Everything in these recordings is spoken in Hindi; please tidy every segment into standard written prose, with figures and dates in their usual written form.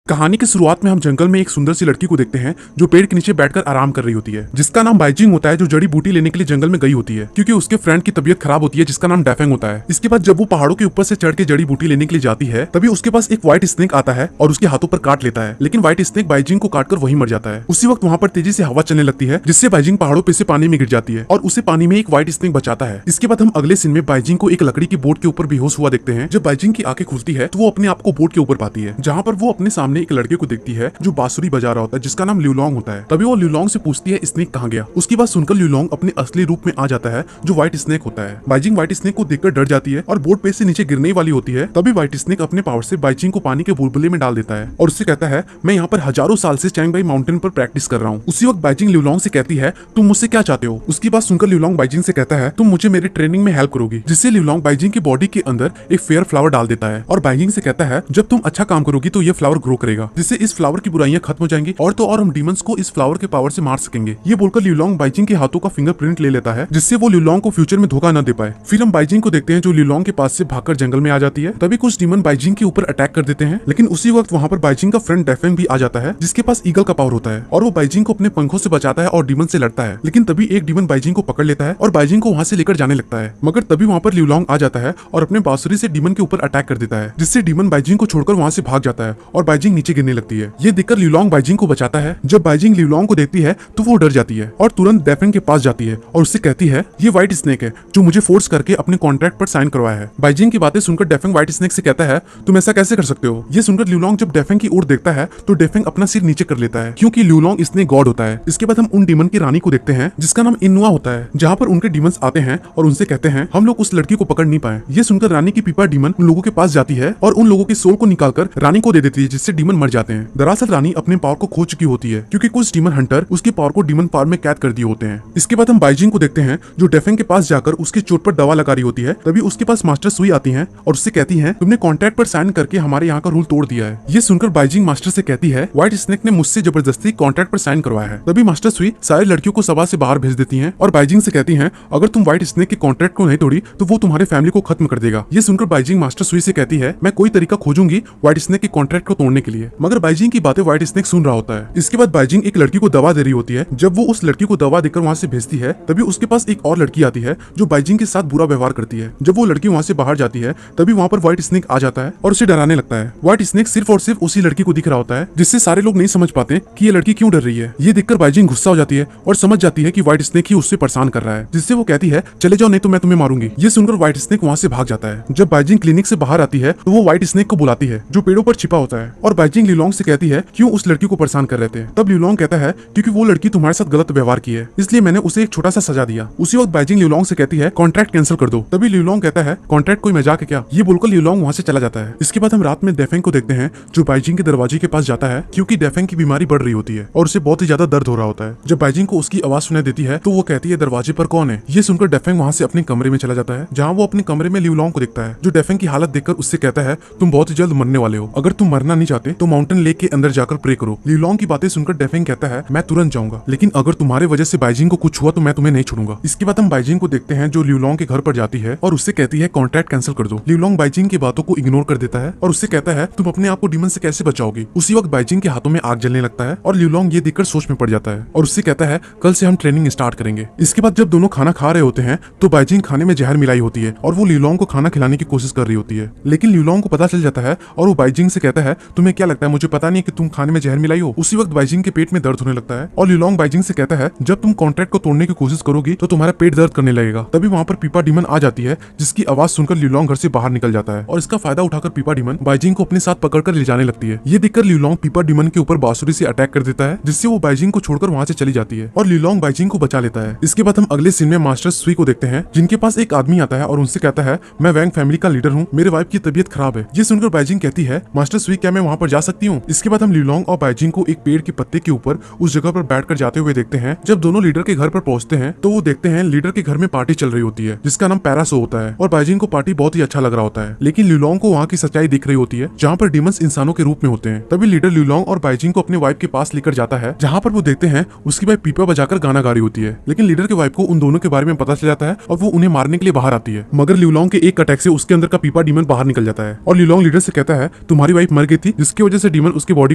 कहानी की शुरुआत में हम जंगल में एक सुंदर सी लड़की को देखते हैं जो पेड़ के नीचे बैठकर आराम कर रही होती है, जिसका नाम बाइजिंग होता है, जो जड़ी बूटी लेने के लिए जंगल में गई होती है क्योंकि उसके फ्रेंड की तबीयत खराब होती है जिसका नाम डेफेंग होता है। इसके बाद जब वो पहाड़ों के ऊपर से चढ़ के जड़ी बूटी लेने के लिए जाती है तभी उसके पास एक व्हाइट स्नेक आता है और उसके हाथों पर काट लेता है, लेकिन व्हाइट स्नेक बाइजिंग को काटकर वहीं मर जाता है। उसी वक्त वहाँ पर तेजी से हवा चलने लगती है जिससे बाइजिंग पहाड़ों पे से पानी में गिर जाती है और उसे पानी में एक व्हाइट स्नेक बचाता है। इसके बाद हम अगले सीन में बाइजिंग को एक लकड़ी की बोट के ऊपर बेहोश हुआ देखते हैं। जब बाइजिंग की आंखें खुलती है तो वो अपने आप को बोट के ऊपर पाती है, जहाँ पर वो अपने सामने एक लड़के को देखती है जो बांसुरी बजा रहा होता है जिसका नाम ल्यूलोंग होता है। तभी वो ल्यूलोंग से पूछती है स्नेक कहाँ गया। उसकी बात सुनकर ल्यूलोंग अपने असली रूप में आ जाता है जो व्हाइट स्नेक होता है। बाइजिंग व्हाइट स्नेक को देखकर डर जाती है और बोट पे से नीचे गिरने वाली होती है। तभी व्हाइट स्नेक अपने पावर से बाइजिंग को पानी के बुलबुले में डाल देता है और उससे कहता है मैं यहाँ पर हजारों साल से चैंगबाई माउंटेन पर प्रैक्टिस कर रहा हूँ। उसी वक्त बाइजिंग ल्यूलोंग से कहती है तुम मुझसे क्या चाहते हो। उसकी बात सुनकर ल्यूलोंग बाइजिंग से कहता है तुम मुझे मेरी ट्रेनिंग में हेल्प करोगी, जिससे ल्यूलोंग बाइजिंग की बॉडी के अंदर एक फेयर फ्लावर डाल देता है और बाइजिंग से कहता है जब तुम अच्छा काम करोगी तो ये फ्लावर ग्रो करेगा, जिससे इस फ्लावर की बुराइयां खत्म हो जाएंगी और तो और हम डीमंस को इस फ्लावर के पावर से मार सकेंगे। ये बोलकर ल्यूलोंग बाइजिंग के हाथों का फिंगरप्रिंट ले लेता है जिससे वो ल्यूलोंग को फ्यूचर में धोखा न दे पाए। फिर हम बाइजिंग को देखते हैं जो ल्यूलोंग के पास से भागकर जंगल में आ जाती है। तभी कुछ डीमन बाइजिंग के ऊपर अटैक कर देते हैं, लेकिन उसी वक्त वहाँ पर बाइजिंग का फ्रेंड डेफेंग भी आ जाता है जिसके पास ईगल का पावर होता है और वो बाइजिंग को अपने पंखों से बचाता है और डीमन से लड़ता है। लेकिन तभी एक डीमन बाइजिंग को पकड़ लेता है और बाइजिंग को वहाँ से लेकर जाने लगता है, मगर तभी वहाँ पर ल्यूलोंग आ जाता है और अपने बांसुरी से डीमन के ऊपर अटैक कर देता है, जिससे डीमन बाइजिंग को छोड़कर वहाँ से भाग जाता है और बाइजिंग नीचे गिरने लगती है। ये देखकर ल्यूलोंग बाइजिंग को बचाता है। जब बाइजिंग ल्यूलोंग को देखती है तो वो डर जाती है और तुरंत डेफेंग के पास जाती है और उससे कहती है ये व्हाइट स्नेक है जो मुझे फोर्स करके अपने कॉन्ट्रैक्ट पर साइन करवाया है। बाइजिंग की बातें सुनकर डेफेंग व्हाइट स्नेक से कहता है तुम ऐसा कैसे कर सकते हो। ये सुनकर ल्यूलोंग जब डेफेंग की ओर देखता है तो डेफेंग अपना सिर नीचे कर लेता है क्योंकि ल्यूलोंग स्नेक गॉड होता है। इसके बाद हम उन डीमन की रानी को देखते हैं जिसका नाम इनुआ होता है, जहाँ पर उनके डीमंस आते हैं और उनसे कहते हैं हम लोग उस लड़की को पकड़ नहीं पाए। ये सुनकर रानी की पीपा डीमन उन लोगों के पास जाती है और उन लोगों के सोल को निकालकर रानी को दे देती है, जिससे डीमन मर जाते हैं। दरअसल रानी अपने पावर को खो चुकी होती है क्योंकि कुछ डीमन हंटर उसके पावर को डीमन पावर में कैद कर दिए होते हैं। इसके बाद हम बाइजिंग को देखते हैं जो डेफेंग के पास जाकर उसकी चोट पर दवा लगा रही होती है। तभी उसके पास मास्टर सुई आती है और उससे कहती है तुमने कॉन्ट्रैक्ट पर साइन करके हमारे यहाँ का रूल तोड़ दिया है। ये सुनकर बाइजिंग मास्टर से कहती है व्हाइट स्नेक ने मुझसे जबरदस्ती कॉन्ट्रैक्ट पर साइन करवाया है। तभी मास्टर सुई सारी लड़कियों को सभा से बाहर भेज देती है और बाइजिंग से कहती है अगर तुम व्हाइट स्नेक के कॉन्ट्रैक्ट को नहीं तोड़ी तो वो तुम्हारे फैमिली को खत्म कर देगा। ये सुनकर बाइजिंग मास्टर सुई से कहती है मैं कोई तरीका खोजूंगी व्हाइट स्नेक के कॉन्ट्रैक्ट को तोड़ने के लिए, मगर बाइजिंग की बातें व्हाइट स्नेक सुन रहा होता है। इसके बाद बाइजिंग एक लड़की को दवा दे रही होती है। जब वो उस लड़की को दवा देकर वहाँ से भेजती है तभी उसके पास एक और लड़की आती है जो बाइजिंग के साथ बुरा व्यवहार करती है। जब वो लड़की वहाँ से बाहर जाती है तभी वहाँ पर व्हाइट स्नेक आ जाता है और उसे डराने लगता है। व्हाइट स्नेक सिर्फ और सिर्फ उसी लड़की को दिख रहा होता है, जिससे सारे लोग नहीं समझ पाते कि ये लड़की क्यों डर रही है। ये देखकर बाइजिंग गुस्सा हो जाती है और समझ जाती है कि व्हाइट स्नेक ही उससे परेशान कर रहा है, जिससे वो कहती है चले जाओ नहीं तो मैं तुम्हें मारूंगी। ये सुनकर व्हाइट स्नेक वहाँ से भाग जाता है। जब बाइजिंग क्लिनिक से बाहर आती है तो वो व्हाइट स्नेक को बुलाती है जो पेड़ों पर छिपा होता है और बाइजिंग ल्यूलोंग से कहती है क्यों उस लड़की को परेशान कर रहे थे। तब ल्यूलोंग कहता है क्योंकि वो लड़की तुम्हारे साथ गलत व्यवहार की है, इसलिए मैंने उसे एक छोटा सा सजा दिया। उसी वक्त बाइजिंग ल्यूलोंग से कहती है कॉन्ट्रैक्ट कैंसिल कर दो। तभी ल्यूलोंग कहता है कॉन्ट्रैक्ट कोई मजाक है क्या। ये बोलकर ल्यूलोंग वहाँ से चला जाता है। इसके बाद हम रात में डेफेंग को देखते हैं जो बाइजिंग के दरवाजे के पास जाता है क्योंकि डेफेंग की बीमारी बढ़ रही होती है और उसे बहुत ही ज्यादा दर्द हो रहा होता है। जब बाइजिंग को उसकी आवाज सुनाई देती है तो वो कहती है दरवाजे पर कौन है। ये सुनकर डेफेंग वहाँ से अपने कमरे में चला जाता है, जहाँ वो अपने कमरे में ल्यूलोंग को देखता है जो डेफेंग की हालत देखकर उससे कहता है तुम बहुत ही जल्द मरने वाले हो, अगर तुम मरना नहीं चाहते तो माउंटेन लेक के अंदर जाकर प्रे करो। ल्यूलोंग की बातें सुनकर डेफेंग कहता है मैं तुरंत जाऊंगा, लेकिन अगर तुम्हारे वजह से बाइजिंग को कुछ हुआ तो मैं तुम्हें नहीं छोड़ूंगा। इसके बाद हम बाइजिंग को देखते हैं जो ल्यूलोंग के घर पर जाती है और उससे कहती है कॉन्ट्रैक्ट कैंसिल कर दो। ल्यूलोंग बाइजिंग की बातों को इग्नोर कर देता है और उससे कहता है तुम अपने आप को डीमन से कैसे बचाओगी। उसी वक्त बाइजिंग के हाथों में आग जलने लगता है और ल्यूलोंग ये देखकर सोच में पड़ जाता है और उससे कहता है कल से हम ट्रेनिंग स्टार्ट करेंगे। इसके बाद जब दोनों खाना खा रहे होते हैं तो बाइजिंग खाने में जहर मिलाई होती है और वो ल्यूलोंग को खाना खिलाने की कोशिश कर रही होती है, लेकिन ल्यूलोंग को पता चल जाता है और वो बाइजिंग से कहता है तुम्हें क्या लगता है मुझे पता नहीं है कि तुम खाने में जहर मिलाई हो। उसी वक्त बाइजिंग के पेट में दर्द होने लगता है और ल्यूलोंग बाइजिंग से कहता है जब तुम कॉन्ट्रैक्ट को तोड़ने की कोशिश करोगी तो तुम्हारा पेट दर्द करने लगेगा। तभी वहाँ पर पीपा डीमन आ जाती है जिसकी आवाज सुनकर ल्यूलोंग घर से बाहर निकल जाता है और इसका फायदा उठाकर पीपा डीमन बाइजिंग को अपने साथ पकड़कर ले जाने लगती है। ये देखकर ल्यूलोंग पीपा डीमन के ऊपर बांसुरी से अटैक कर देता है, जिससे वो बाइजिंग को छोड़कर वहाँ से चली जाती है और ल्यूलोंग बाइजिंग को बचा लेता है। इसके बाद हम अगले सीन में मास्टर सुई को देखते हैं जिनके पास एक आदमी आता है और उनसे कहता है मैं वैंग फैमिली का लीडर हूँ, मेरे वाइफ की तबीयत खराब है। ये सुनकर बाइजिंग कहती है मास्टर सुई क्या मैं वहाँ पर जा सकती हूँ। इसके बाद हम ल्यूलोंग और बाइजिंग को एक पेड़ के पत्ते के ऊपर उस जगह पर बैठकर जाते हुए देखते हैं। जब दोनों लीडर के घर पर पहुंचते हैं तो वो देखते हैं लीडर के घर में पार्टी चल रही होती है जिसका नाम पैरासो होता है और बाइजिंग को पार्टी बहुत ही अच्छा लग रहा होता है, लेकिन ल्यूलोंग को वहाँ की सच्चाई दिख रही होती है जहाँ पर डीमंस इंसानों के रूप में होते हैं। तभी लीडर ल्यूलोंग और बाइजिंग को अपने वाइफ के पास लेकर जाता है, जहाँ पर वो देखते हैं उसकी वाइफ पीपा बजाकर गाना गा रही होती है, लेकिन लीडर के वाइफ को उन दोनों के बारे में पता चल जाता है और वो उन्हें मारने के लिए बाहर आती है, मगर ल्यूलोंग के एक अटैक से उसके अंदर का पीपा डीमन बाहर निकल जाता है और ल्यूलोंग लीडर से कहता है तुम्हारी वाइफ मर गई थी जिसकी वजह से डीमन उसके बॉडी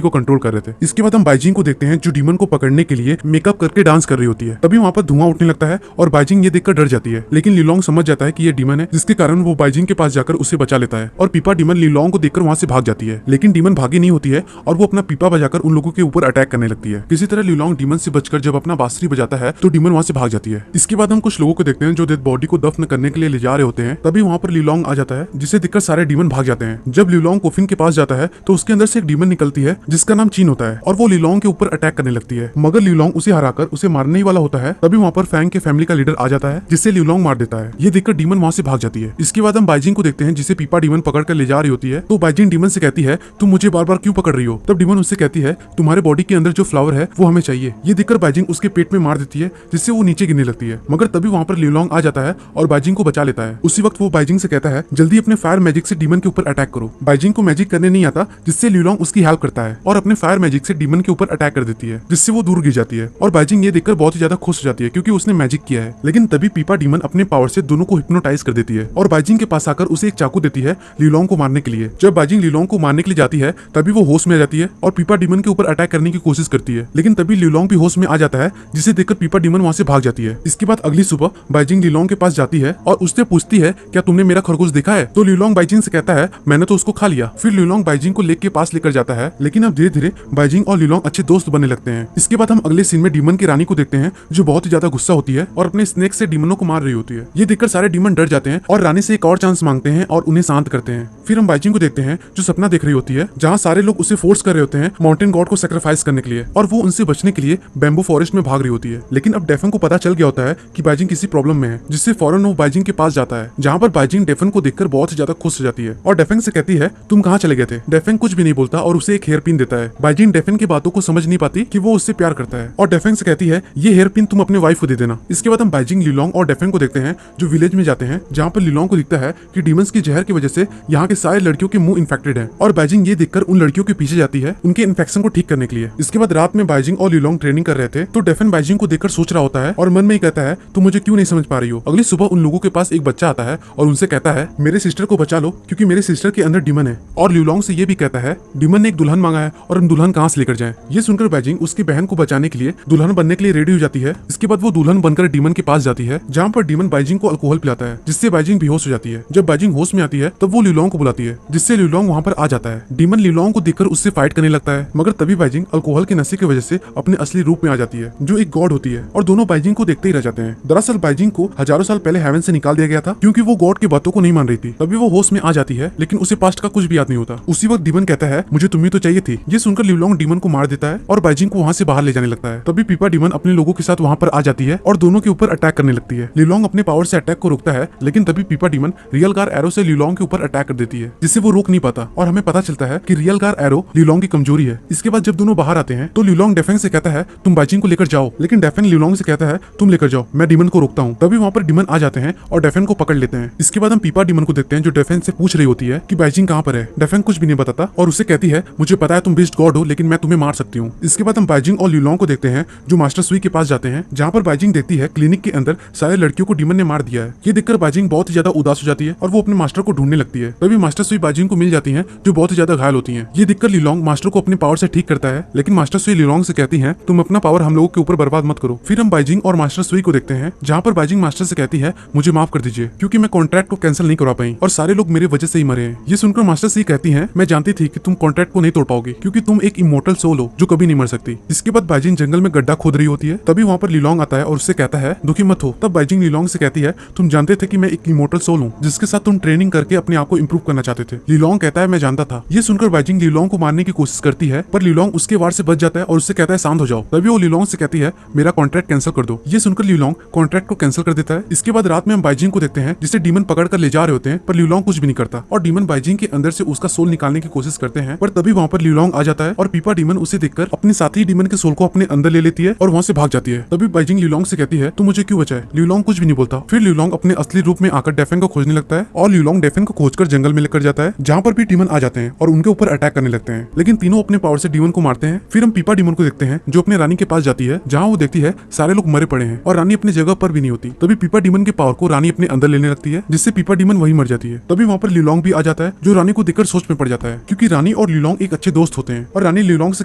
को कंट्रोल कर रहे थे। इसके बाद हम बाइजिंग को देखते हैं जो डीमन को पकड़ने के लिए मेकअप करके डांस कर रही होती है। तभी वहाँ पर धुआं उठने लगता है और बाइजिंग ये देखकर डर जाती है, लेकिन लीलोंग समझ जाता है कि ये डीमन है, जिसके कारण वो बाइजिंग के पास जाकर उसे बचा लेता है और पीपा डीमन लीलोंग को देखकर वहाँ से भाग जाती है। लेकिन डीमन भागी नहीं होती है और वो अपना पीपा बजाकर उन लोगों के ऊपर अटैक करने लगती है। किसी तरह लीलोंग डीमन से बचकर जब अपना बांसुरी बजाता है तो डीमन वहाँ से भाग जाती है। इसके बाद हम कुछ लोगों को देखते हैं जो डेड बॉडी को दफन करने के लिए ले जा रहे होते हैं। तभी वहाँ पर लीलोंग आ जाता है, जिसे देखकर सारे डीमन भाग जाते हैं। जब लीलोंग कोफिन के पास जाता है तो उसके अंदर से एक डीमन निकलती है जिसका नाम चीन होता है और वो लीलोंग के ऊपर अटैक करने लगती है, मगर लीलोंग उसे हराकर उसे मारने ही वाला होता है। तभी वहाँ पर फैंग के फैमिली का लीडर आ जाता है, जिससे लीलोंग मार देता है। ये देखकर डीमन वहाँ से भाग जाती है। इसके बाद हम बाइजिंग को देखते हैं, जिसे पीपा डीमन पकड़ कर ले जा रही होती है। तो बाइजिंग डीमन से कहती है, तुम मुझे बार बार क्यों पकड़ रही हो? तब डीमन उससे कहती है, तुम्हारे बॉडी के अंदर जो फ्लावर है वो हमें चाहिए। ये देखकर बाइजिंग उसके पेट में मार देती है, जिससे वो नीचे गिरने लगती है, मगर तभी वहाँ पर लीलोंग आ जाता है और बाइजिंग को बचा लेता है। उसी वक्त वो बाइजिंग से कहता है, जल्दी अपने फायर मैजिक से डीमन के ऊपर अटैक करो। बाइजिंग को मैजिक करने नहीं आता, जिससे लीलोंग उसकी हेल्प करता है और अपने फायर मैजिक से डीमन के ऊपर अटैक कर देती है, जिससे वो दूर गिर जाती है। और बाइजिंग ये देखकर बहुत ही ज्यादा खुश हो जाती है क्योंकि उसने मैजिक किया है। लेकिन तभी पीपा डीमन अपने पावर से दोनों को हिप्नोटाइज कर देती है और बाइजिंग के पास आकर उसे एक चाकू देती है लीलोंग को मारने के लिए। जब बाइजिंग लीलोंग को मारने के लिए जाती है तभी वो होश में आ जाती है और पीपा डीमन के ऊपर अटैक करने की कोशिश करती है, लेकिन तभी लीलोंग भी होश में आ जाता है, जिसे देखकर पीपा डीमन वहाँ से भाग जाती है। इसके बाद अगली सुबह बाइजिंग लीलोंग के पास जाती है और उससे पूछती है, क्या तुमने मेरा खरगोश देखा है? तो लीलोंग बाइजिंग से कहता है, मैंने तो उसको खा लिया। फिर लीलोंग बाइजिंग को लेक के पास लेकर जाता है, लेकिन अब धीरे धीरे बाइजिंग और लीलोंग अच्छे दोस्त बनने लगते हैं। इसके बाद हम अगले सीन में डीमन की रानी को देखते हैं, जो बहुत ही ज्यादा गुस्सा होती है और अपने स्नेक से डीमनों को मार रही होती है। ये देखकर सारे डीमन डर जाते हैं और रानी से एक और चांस मांगते हैं और उन्हें शांत करते हैं। फिर हम बाइजिंग को देखते हैं जो सपना देख रही होती है, जहाँ सारे लोग उसे फोर्स कर रहे होते हैं माउंटेन गॉड को सेक्रीफाइस करने के लिए, और वो उनसे बचने के लिए बैम्बू फॉरेस्ट में भाग रही होती है। लेकिन अब डेफन को पता चल गया होता है कि बाइजिंग किसी प्रॉब्लम में है, जिससे फौरन वो बाइजिंग के पास जाता है, जहाँ पर बाइजिंग डेफन को देखकर बहुत ही ज्यादा खुश हो जाती है और डेफन से कहती है, तुम कहाँ चले गए थे? डेफन कुछ भी नहीं बोलता और उसे एक हेयर पिन देता है। बाइजिंग डेफन की बातों को समझ नहीं पाती कि वो उससे प्यार करता है और डेफन से कहती है, ये हेयर पिन तुम अपने वाइफ को दे देना। इसके बाद हम बाइजिंग लीलोंग और डेफन को देखते हैं जो विलेज में जाते हैं, जहाँ पर लीलोंग को दिखता है कि डीमंस की जहर की वजह से यहाँ के सारे लड़कियों के मुंह इन्फेक्टेड है और बाइजिंग ये देखकर उन लड़कियों के पीछे जाती है उनके इन्फेक्शन को ठीक करने के लिए। इसके बाद रात में बाइजिंग और लीलोंग ट्रेनिंग कर रहे थे तो डेफन बाइजिंग को देखकर सोच रहा होता है और मन में ही कहता है, तुम मुझे क्यों नहीं समझ पा रही हो? अगली सुबह उन लोगों के पास एक बच्चा आता है और उनसे कहता है, मेरे सिस्टर को बचा लो क्योंकि मेरे सिस्टर के अंदर डीमन है। और लीलोंग से ये भी कहता है, डीमन ने एक दुल्हन मांगा है और हम दुल्हन कहाँ से लेकर जाएं? ये सुनकर बाइजिंग उसकी बहन को बचाने के लिए दुल्हन बनने के लिए रेडी हो जाती है। इसके बाद वो दुल्हन बनकर डीमन के पास जाती है, जहाँ पर डीमन बाइजिंग को अल्कोहल पिलाता है, जिससे बाइजिंग बेहोश हो जाती है। जब बाइजिंग होश में आती है तब वो लीलोंग को बुलाती है, जिससे लीलोंग वहाँ पर आ जाता है। डीमन लीलोंग को देखकर उससे फाइट करने लगता है, मगर तभी बाइजिंग अल्कोहल के नशे की वजह से अपने असली रूप में आ जाती है, जो एक गॉड होती है, और दोनों बाइजिंग को देखते ही रह जाते हैं। दरअसल बाइजिंग को हजारों साल पहले हेवन से निकाल दिया गया था क्योंकि वो गॉड की बातों को नहीं मान रही थी। तभी वो होश में आ जाती है, लेकिन उसे पास्ट का कुछ भी याद नहीं होता। उसी वक्त डीमन कहता है, मुझे तुम्हें तो चाहिए थी। ये सुनकर लीलोंग डीमन को मार देता है और बाइजिंग को वहाँ से बाहर ले जाने लगता है। तभी पीपा डीमन अपने लोगों के साथ वहाँ पर आ जाती है और दोनों के ऊपर अटैक करने लगती है। लीलोंग अपने पावर से अटैक को रोकता है, लेकिन तभी पीपा डीमन रियल गार एरो से लीलोंग के ऊपर अटैक कर देती है, जिससे वो रोक नहीं पाता और हमें पता चलता है कि रियल गार एरो लीलोंग की कमजोरी है। इसके बाद जब दोनों बाहर आते हैं तो लीलोंग डेफन से कहता है, तुम बाइजिंग को लेकर जाओ, लेकिन डेफन लीलोंग से कहता है, तुम लेकर जाओ, मैं डीमन को रोकता हूँ। तभी वहाँ पर डीमन आ जाते हैं और डेफन को पकड़ लेते हैं। इसके बाद हम पीपा डीमन को देखते हैं जो डेफन से पूछ रही होती है कि बाइजिंग कहाँ पर है। डेफन कुछ भी नहीं बताता और उसे कहती है, मुझे पता है तुम बेस्ट गॉड हो, लेकिन मैं तुम्हें मार सकती हूँ। इसके बाद हम बाइजिंग और लीलोंग को देखते हैं जो मास्टर सुई के पास जाते हैं, जहाँ पर बाइजिंग देखती है क्लिनिक के अंदर सारे लड़कियों को डीमन ने मार दिया है। ये देखकर बाइजिंग बहुत ही ज्यादा उदास हो जाती है और वो अपने मास्टर को ढूंढने लगती है। तभी मास्टर सुई बाइजिंग को मिल जाती है जो बहुत ही ज्यादा घायल होती है। ये देखकर लीलोंग मास्टर को अपने पावर से ठीक करता है, लेकिन मास्टर सुई लीलोंग से कहती है, तुम अपना पावर हम लोगों के ऊपर बर्बाद मत करो। फिर हम बाइजिंग और मास्टर सुई को देखते हैं, जहाँ पर बाइजिंग मास्टर से कहती है, मुझे माफ कर दीजिए क्योंकि मैं कॉन्ट्रैक्ट को कैंसिल नहीं करवा पाई और सारे लोग मेरे वजह से ही मरे हैं। ये सुनकर मास्टर सुई कहती है, मैं जानती थी कि तुम कॉन्ट्रैक्ट को नहीं तोड़ पाओगे क्योंकि तुम एक इमोर्टल सोल हो जो कभी नहीं मर सकती। इसके बाद बाइजिंग जंगल में गड्ढा खोद रही होती है। तभी वहाँ पर लीलोंग आता है और उससे कहता है, दुखी मत हो। तब बाइजिंग लीलोंग से कहती है, तुम जानते थे कि मैं एक इमोर्टल सोल हूँ जिसके साथ तुम ट्रेनिंग करके अपने आप को इंप्रूव करना चाहते थे। लीलोंग कहता है, मैं जानता था। ये सुनकर बाइजिंग लीलोंग को मारने की कोशिश करती है, पर लीलोंग उसके वार से बच जाता है और उससे कहता है, शांत हो जाओ। तभी वो लीलोंग से कहती है, मेरा कॉन्ट्रैक्ट कैंसिल कर दो। ये सुनकर लीलोंग कॉन्ट्रैक्ट को कैंसिल कर देता है। इसके बाद रात में हम बाइजिंग को देखते हैं जिसे डीमन पकड़ कर ले जा रहे होते हैं, पर लीलोंग कुछ भी नहीं करता और डीमन बाइजिंग के अंदर से उसका सोल निकालने की कोशिश करते हैं, पर तभी वहाँ पर लीलोंग आ जाता है और पीपा डीमन उसे देखकर अपने साथी डीमन के सोल को अपने अंदर ले लेती है और वहाँ से भाग जाती है। तभी बाइजिंग लीलोंग से कहती है, तू मुझे क्यों बचाए? लीलोंग कुछ भी नहीं बोलता। फिर लीलोंग अपने असली रूप में आकर डेफन को खोजने लगता है और लीलोंग डेफन को खोजकर जंगल में लेकर जाता है, जहाँ पर भी डीमन आ जाते हैं और उनके ऊपर अटैक करने लगते हैं, लेकिन तीनों अपने पावर से डीमन को मारते हैं। फिर हम पीपा डीमन को देखते हैं जो अपने रानी के पास जाती है, जहाँ वो देखती है सारे लोग मरे पड़े हैं और रानी अपनी जगह पर भी नहीं होती। तभी पीपा डीमन के पावर को रानी अपने अंदर लेने लगती है, जिससे पीपा डीमन वही मर जाती है। तभी वहाँ पर लीलोंग भी आ जाता है जो रानी को देखकर सोच में पड़ जाता है क्योंकि रानी रानी और ल्यूलोंग एक अच्छे दोस्त होते हैं और रानी ल्यूलोंग से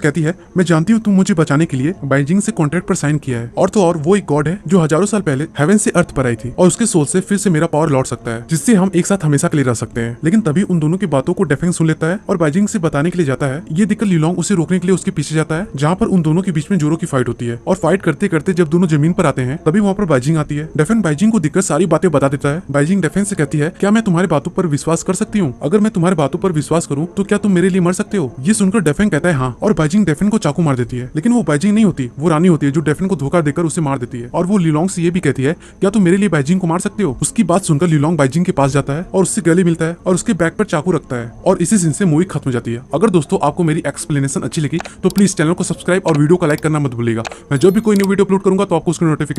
कहती है, मैं जानती हूँ तुम मुझे बचाने के लिए बाइजिंग से कॉन्ट्रैक्ट पर साइन किया है, और तो और वो एक गॉड है जो हजारों साल पहले हेवन से अर्थ पर आई थी और उसके सोल से फिर से मेरा पावर लौट सकता है, जिससे हम एक साथ हमेशा के लिए रह सकते हैं। लेकिन तभी उन दोनों की बातों को डेफेंग सुन लेता है और बाइजिंग से बताने के लिए जाता है। ये देखकर ल्यूलोंग उसे रोकने के लिए उसके पीछे जाता है, जहाँ पर उन दोनों के बीच में जोरों की फाइट होती है। और फाइट करते करते जब दोनों जमीन पर आते हैं तभी वहाँ पर बाइजिंग आती है। डेफेन बाइजिंग को दिखकर सारी बातें बता देता है। बाइजिंग डेफेन से कहती है, क्या मैं तुम्हारी बातों पर विश्वास कर सकती हूँ? अगर मैं तुम्हारी बातों पर विश्वास करूँ तो क्या तुम मेरे लिए मर सकते हो? ये सुनकर डेफेन कहता है हाँ, और बाइजिंग डेफेन को चाकू मार देती है। लेकिन वो बाइजिंग नहीं होती, वो रानी होती है जो डेफेन को धोखा देकर उसे मार देती है। और वो ल्यूलोंग से ये भी कहती है, क्या तुम मेरे लिए बाइजिंग को मार सकते हो? उसकी बात सुनकर ल्यूलोंग बाइजिंग के पास जाता है और उससे गले मिलता है और उसके बैक पर चाकू रखता है, और इसी सीन से मूवी खत्म हो जाती है। अगर दोस्तों आपको मेरी एक्सप्लेनेशन अच्छी लगी तो प्लीज चैनल को सब्सक्राइब और वीडियो को लाइक करना मत भूलिएगा। मैं जब भी कोई न्यू वीडियो अपलोड करूंगा तो आपको उसका नोटिफिकेशन